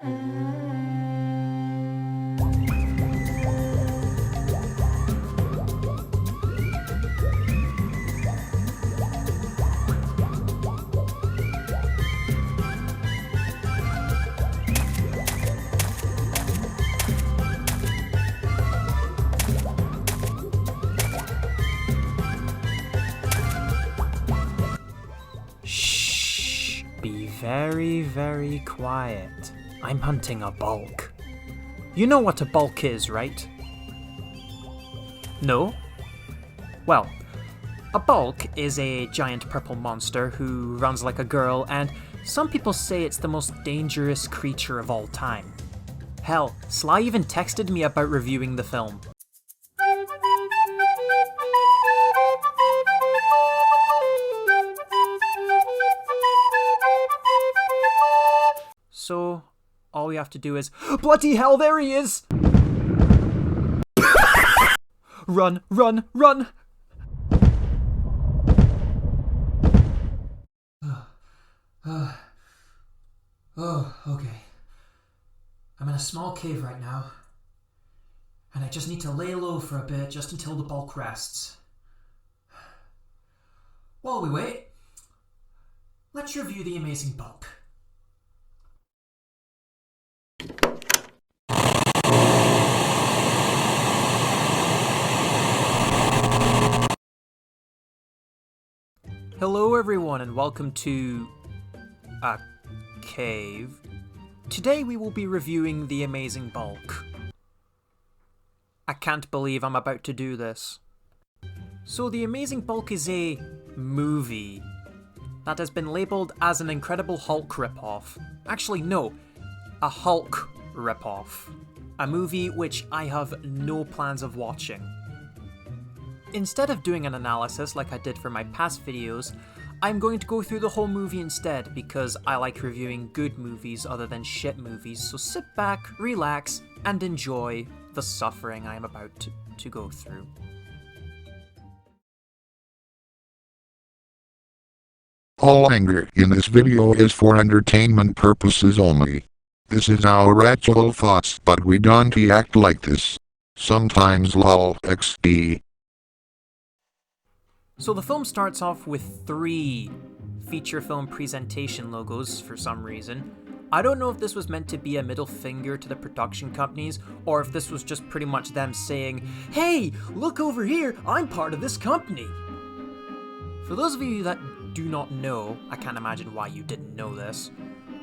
Shh. Be very, very quiet. I'm hunting a bulk. You know what a bulk is, right? No? Well, a bulk is a giant purple monster who runs like a girl, and some people say it's the most dangerous creature of all time. Hell, Sly even texted me about reviewing the film. So, all we have to do is... Bloody hell, there he is! Run, run, run! Oh, okay. I'm in a small cave right now, and I just need to lay low for a bit just until the bulk rests. While we wait, let's review the amazing bulk. Hello everyone and welcome to a cave. Today we will be reviewing The Amazing Bulk. I can't believe I'm about to do this. So The Amazing Bulk is a movie that has been labelled as an Incredible Hulk ripoff. Actually no, a Hulk ripoff. A movie which I have no plans of watching. Instead of doing an analysis like I did for my past videos, I'm going to go through the whole movie instead because I like reviewing good movies other than shit movies, so sit back, relax, and enjoy the suffering I am about to go through. All anger in this video is for entertainment purposes only. This is our actual thoughts, but we don't act like this. Sometimes lol xd. So the film starts off with 3 feature film presentation logos for some reason. I don't know if this was meant to be a middle finger to the production companies, or if this was just pretty much them saying, "Hey, look over here, I'm part of this company." For those of you that do not know, I can't imagine why you didn't know this,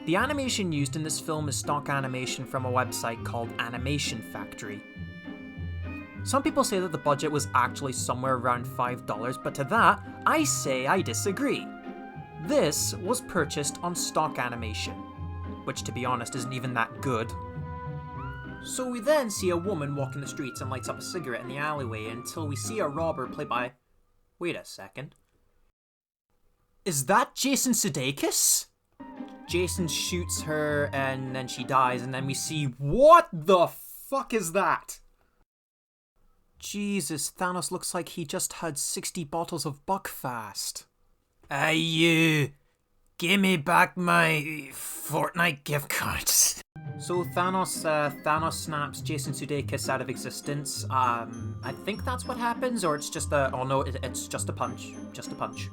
the animation used in this film is stock animation from a website called Animation Factory. Some people say that the budget was actually somewhere around $5, but to that, I say I disagree. This was purchased on stock animation, which to be honest isn't even that good. So we then see a woman walking the streets and lights up a cigarette in the alleyway until we see a robber played by... Wait a second. Is that Jason Sudeikis? Jason shoots her and then she dies and then we see... What the fuck is that? Jesus, Thanos looks like he just had 60 bottles of Buckfast. Hey you! Give me back my Fortnite gift cards. So Thanos snaps Jason Sudeikis out of existence. I think that's what happens, or it's just a... Oh no, it's just a punch. Just a punch.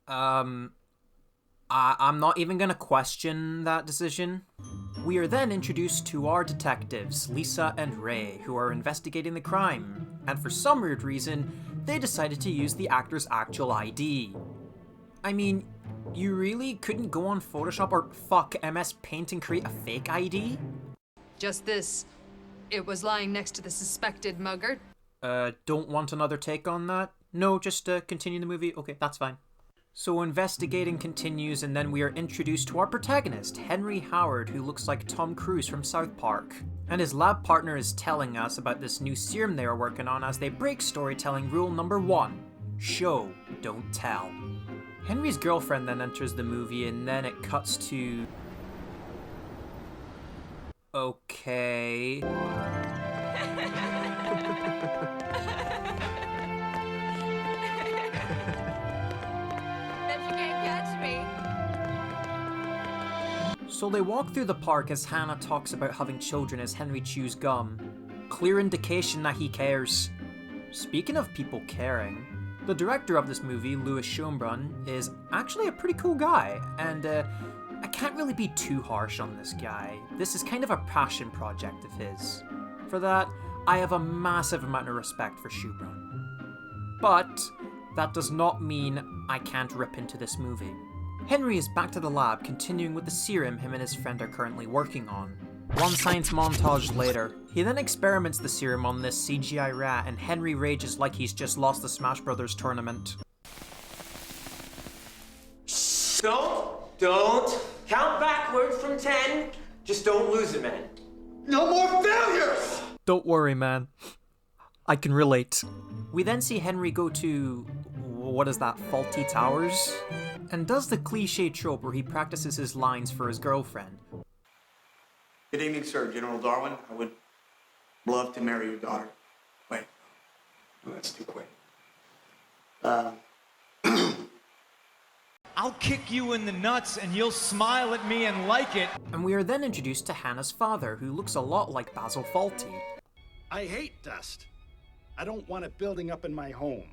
I'm not even gonna question that decision. We are then introduced to our detectives, Lisa and Ray, who are investigating the crime, and for some weird reason, they decided to use the actor's actual ID. I mean, you really couldn't go on Photoshop or fuck MS Paint and create a fake ID? Just this. It was lying next to the suspected mugger. Don't want another take on that? No, just continue the movie? Okay, that's fine. So investigating continues, and then we are introduced to our protagonist, Henry Howard, who looks like Tom Cruise from South Park. And his lab partner is telling us about this new serum they are working on as they break storytelling rule number 1. Show, don't tell. Henry's girlfriend then enters the movie, and then it cuts to... Okay... So they walk through the park as Hannah talks about having children as Henry chews gum. Clear indication that he cares. Speaking of people caring, the director of this movie, Louis Schönbrunn, is actually a pretty cool guy, and I can't really be too harsh on this guy. This is kind of a passion project of his. For that, I have a massive amount of respect for Schönbrunn. But that does not mean I can't rip into this movie. Henry is back to the lab, continuing with the serum him and his friend are currently working on. One science montage later, he then experiments the serum on this CGI rat and Henry rages like he's just lost the Smash Brothers tournament. Don't count backwards from 10. Just don't lose it, man. No more failures! Don't worry, man. I can relate. We then see Henry go to... what is that, Faulty Towers? And does the cliche trope where he practices his lines for his girlfriend. Good evening, sir. General Darwin. I would love to marry your daughter. Wait. Oh, that's too quick. I'll kick you in the nuts and you'll smile at me and like it. And we are then introduced to Hannah's father, who looks a lot like Basil Fawlty. I hate dust. I don't want it building up in my home.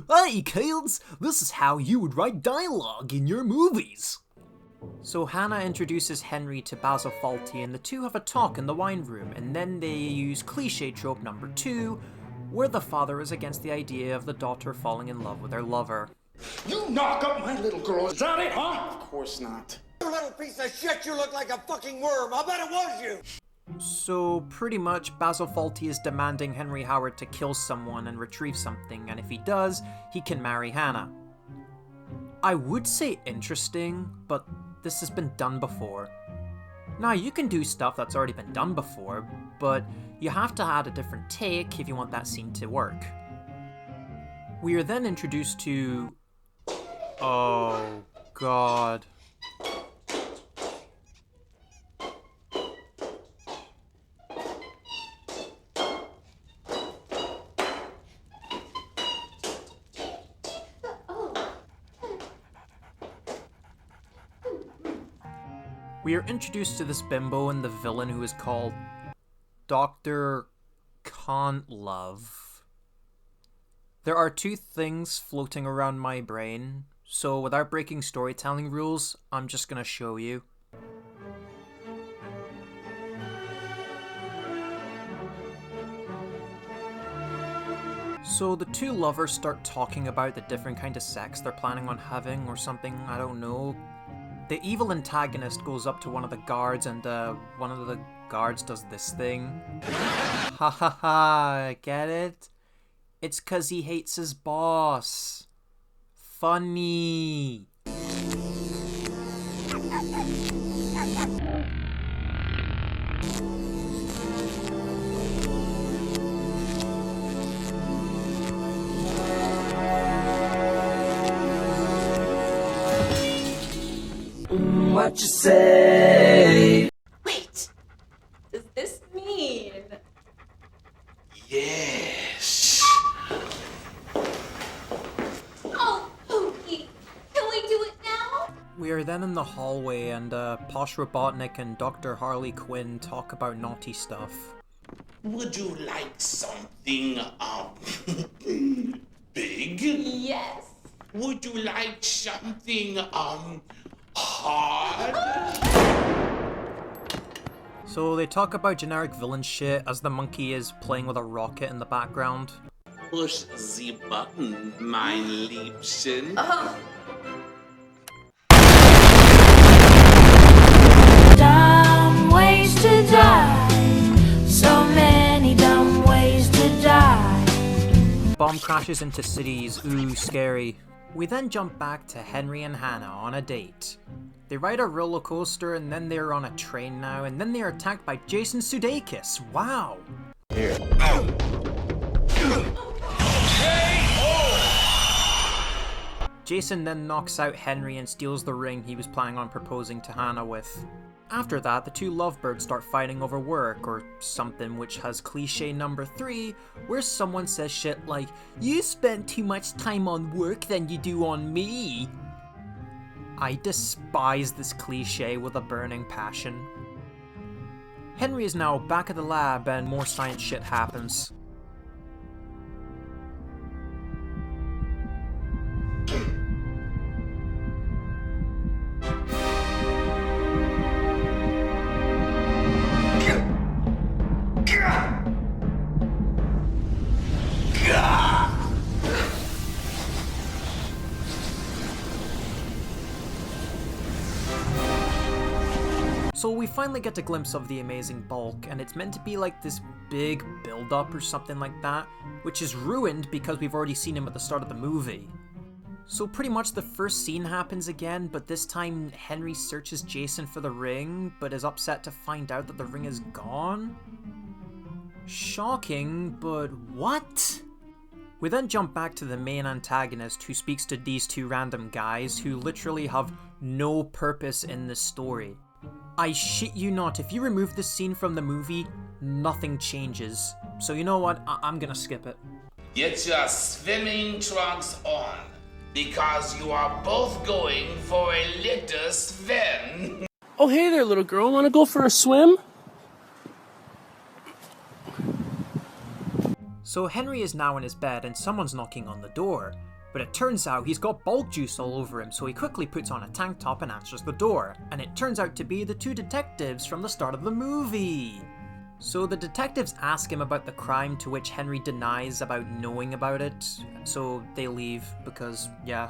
Hey kids, this is how you would write dialogue in your movies. So Hannah introduces Henry to Basil Fawlty and the two have a talk in the wine room, and then they use cliche trope number 2, where the father is against the idea of the daughter falling in love with her lover. You knock up my little girl, is that it, huh? Of course not. You little piece of shit, you look like a fucking worm. I bet it was you. So pretty much Basil Fawlty is demanding Henry Howard to kill someone and retrieve something, and if he does, he can marry Hannah. I would say interesting, but this has been done before. Now you can do stuff that's already been done before, but you have to add a different take if you want that scene to work. We are then introduced to... oh god. We are introduced to this bimbo and the villain who is called Dr. Contlove. There are two things floating around my brain, so without breaking storytelling rules, I'm just gonna show you. So the two lovers start talking about the different kind of sex they're planning on having or something, I don't know. The evil antagonist goes up to one of the guards and one of the guards does this thing. Ha ha ha, get it? It's 'cause he hates his boss. Funny. What you say? Wait, does this mean? Yes. Oh, Pookie, can we do it now? We are then in the hallway and Posh Robotnik and Dr. Harley Quinn talk about naughty stuff. Would you like something, big? Yes. Would you like something, hard? So they talk about generic villain shit as the monkey is playing with a rocket in the background. Push the button, mein Liebchen. Dumb ways to die. So many dumb ways to die. Bomb crashes into cities, ooh, scary. We then jump back to Henry and Hannah on a date. They ride a roller coaster and then they're on a train now and then they're attacked by Jason Sudeikis. Wow! Here. Jason then knocks out Henry and steals the ring he was planning on proposing to Hannah with. After that, the two lovebirds start fighting over work or something, which has cliche number 3, where someone says shit like, "You spend too much time on work than you do on me." I despise this cliche with a burning passion. Henry is now back at the lab and more science shit happens. So we finally get a glimpse of the amazing bulk, and it's meant to be like this big build-up or something like that, which is ruined because we've already seen him at the start of the movie. So pretty much the first scene happens again, but this time Henry searches Jason for the ring, but is upset to find out that the ring is gone? Shocking, but what? We then jump back to the main antagonist who speaks to these two random guys who literally have no purpose in this story. I shit you not, if you remove this scene from the movie, nothing changes. So you know what, I'm gonna skip it. Get your swimming trunks on, because you are both going for a little swim. Oh hey there little girl, wanna go for a swim? So Henry is now in his bed and someone's knocking on the door. But it turns out he's got bulk juice all over him, so he quickly puts on a tank top and answers the door. And it turns out to be the two detectives from the start of the movie. So the detectives ask him about the crime, to which Henry denies about knowing about it. So they leave because, yeah.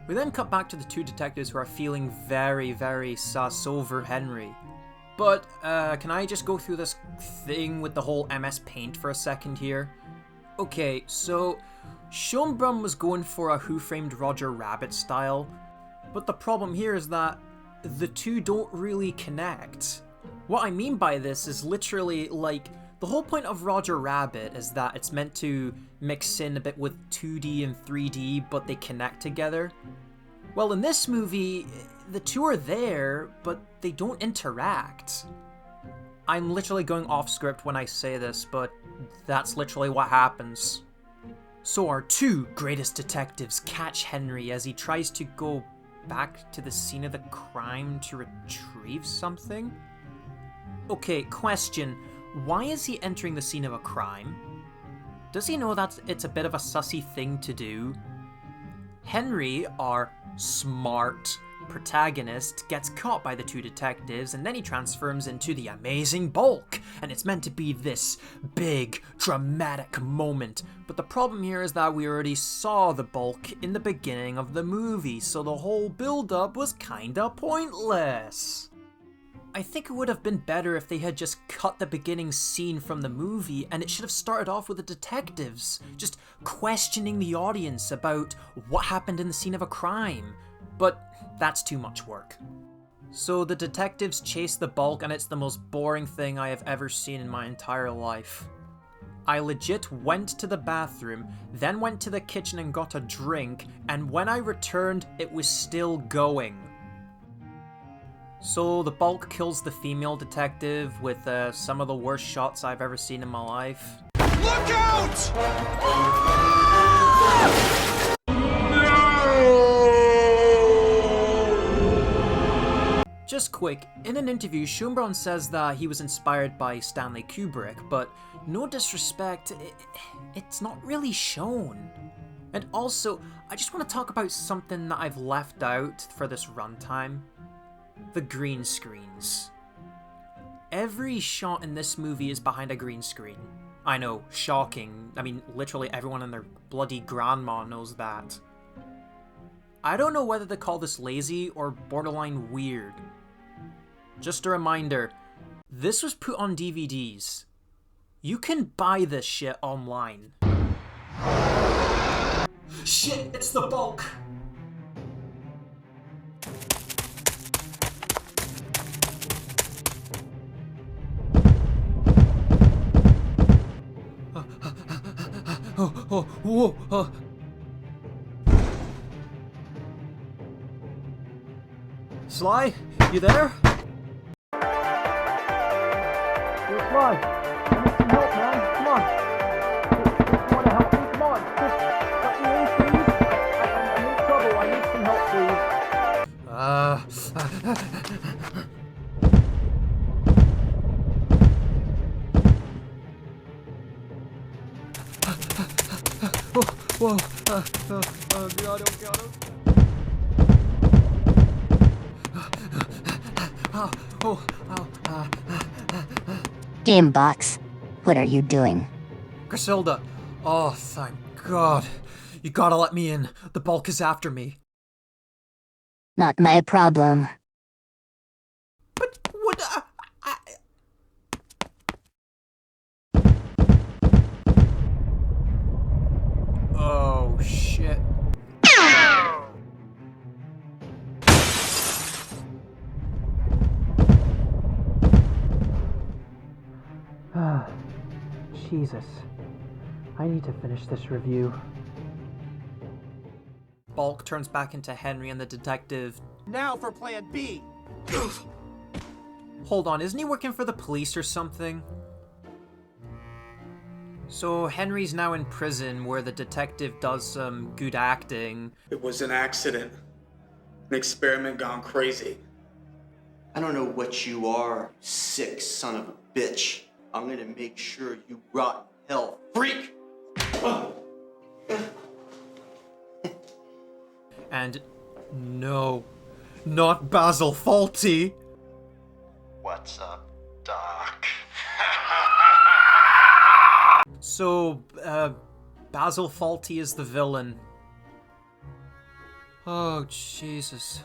We then cut back to the two detectives who are feeling very, very sus over Henry. But, can I just go through this thing with the whole MS Paint for a second here? Okay, so Schönbrunn was going for a Who Framed Roger Rabbit style, but the problem here is that the two don't really connect. What I mean by this is literally, like, the whole point of Roger Rabbit is that it's meant to mix in a bit with 2D and 3D, but they connect together. Well, in this movie, the two are there, but they don't interact. I'm literally going off script when I say this, but that's literally what happens. So our two greatest detectives catch Henry as he tries to go back to the scene of the crime to retrieve something? Okay, question. Why is he entering the scene of a crime? Does he know that it's a bit of a sussy thing to do? Henry, our smart protagonist, gets caught by the two detectives and then he transforms into the amazing bulk, and it's meant to be this big dramatic moment, but the problem here is that we already saw the bulk in the beginning of the movie, so the whole build-up was kinda pointless. I think it would have been better if they had just cut the beginning scene from the movie and it should have started off with the detectives just questioning the audience about what happened in the scene of a crime, but that's too much work. So the detectives chase the bulk and it's the most boring thing I have ever seen in my entire life. I legit went to the bathroom, then went to the kitchen and got a drink, and when I returned, it was still going. So the bulk kills the female detective with some of the worst shots I've ever seen in my life. Look out! Just quick, in an interview, Schönbrunn says that he was inspired by Stanley Kubrick, but no disrespect, it's not really shown. And also, I just want to talk about something that I've left out for this runtime. The green screens. Every shot in this movie is behind a green screen. I know, shocking. I mean, literally everyone and their bloody grandma knows that. I don't know whether to call this lazy or borderline weird. Just a reminder, this was put on DVDs. You can buy this shit online. Shit, it's the bulk! Sly, you there? Yo, Sly, I need some help, man. Come on. Just want to help me? Come on. Just let me in, please. I'm in trouble. I need some help, please. Whoa. Oh god, oh god. Gamebox, what are you doing? Griselda. Oh, thank god. You gotta let me in. The bulk is after me. Not my problem. But what? Oh, shit. Jesus. I need to finish this review. Bulk turns back into Henry and the detective. Now for plan B. Hold on, isn't he working for the police or something? So Henry's now in prison where the detective does some good acting. It was an accident. An experiment gone crazy. I don't know what you are, sick son of a bitch. I'm gonna make sure you rot in hell, freak! And no, not Basil Fawlty. What's up, Doc? So, Basil Fawlty is the villain. Oh, Jesus.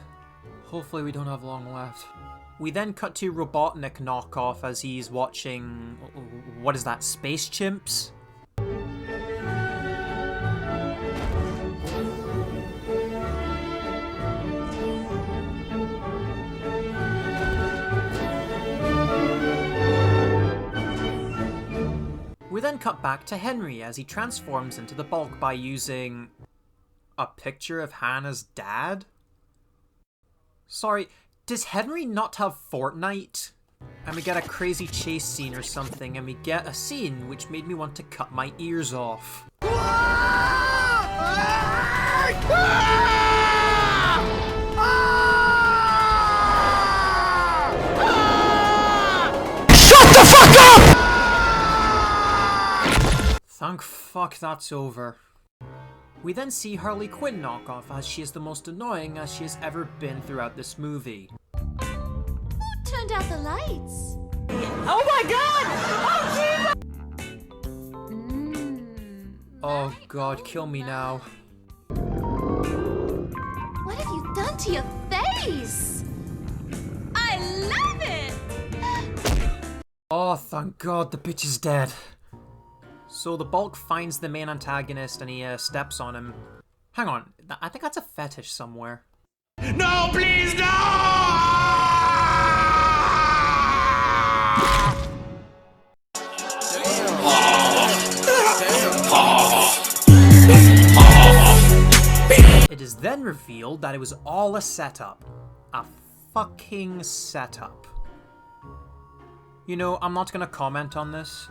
Hopefully we don't have long left. We then cut to Robotnik knockoff as he's watching... what is that, Space Chimps? We then cut back to Henry as he transforms into the bulk by using... a picture of Hannah's dad? Sorry, does Henry not have Fortnite? And we get a crazy chase scene or something, and we get a scene which made me want to cut my ears off. Thank fuck that's over. We then see Harley Quinn knockoff as she is the most annoying as she has ever been throughout this movie. Who turned out the lights? Oh my god! Oh Jesus! Oh god, kill me now. What have you done to your face? I love it! Oh, thank god, the bitch is dead. So the bulk finds the main antagonist and he steps on him. Hang on, I think that's a fetish somewhere. No, please, no! It is then revealed that it was all a setup. A fucking setup. You know, I'm not gonna comment on this.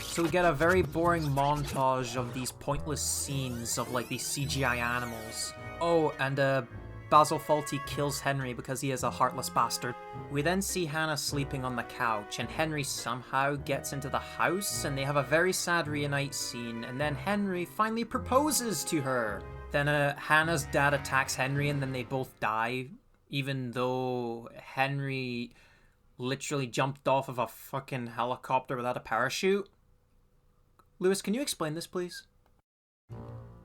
So we get a very boring montage of these pointless scenes of like these CGI animals. Oh, and Basil Fawlty kills Henry because he is a heartless bastard. We then see Hannah sleeping on the couch and Henry somehow gets into the house and they have a very sad reunite scene and then Henry finally proposes to her. Then Hannah's dad attacks Henry and then they both die, even though Henry literally jumped off of a fucking helicopter without a parachute. Lewis, can you explain this, please?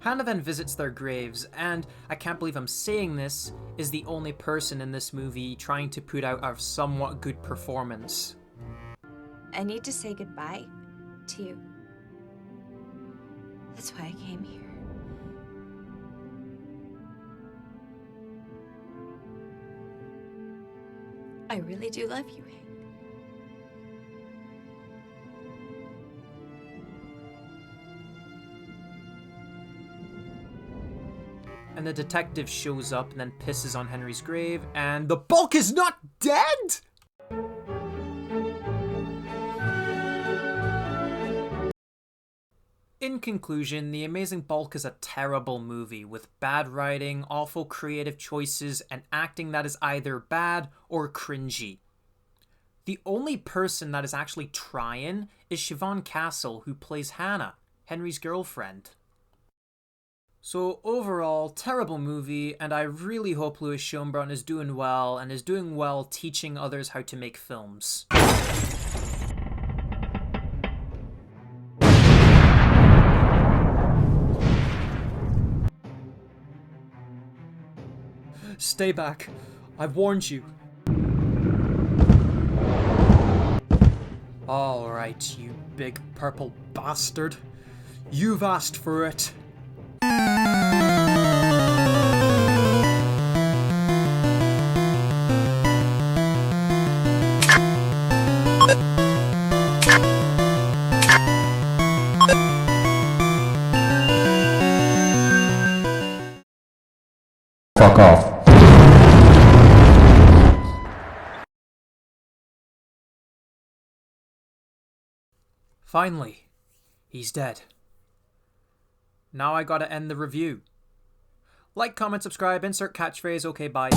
Hannah then visits their graves, and I can't believe I'm saying this, is the only person in this movie trying to put out a somewhat good performance. I need to say goodbye to you. That's why I came here. I really do love you, Hank. And the detective shows up and then pisses on Henry's grave, and the bulk is not dead?! In conclusion, The Amazing Bulk is a terrible movie with bad writing, awful creative choices, and acting that is either bad or cringy. The only person that is actually trying is Siobhan Castle, who plays Hannah, Henry's girlfriend. So overall, terrible movie, and I really hope Louis Schönbrunn is doing well, and is doing well teaching others how to make films. Stay back. I've warned you. Alright, you big purple bastard. You've asked for it. Fuck off. Finally, he's dead. Now I gotta end the review. Like, comment, subscribe, insert catchphrase, okay, bye.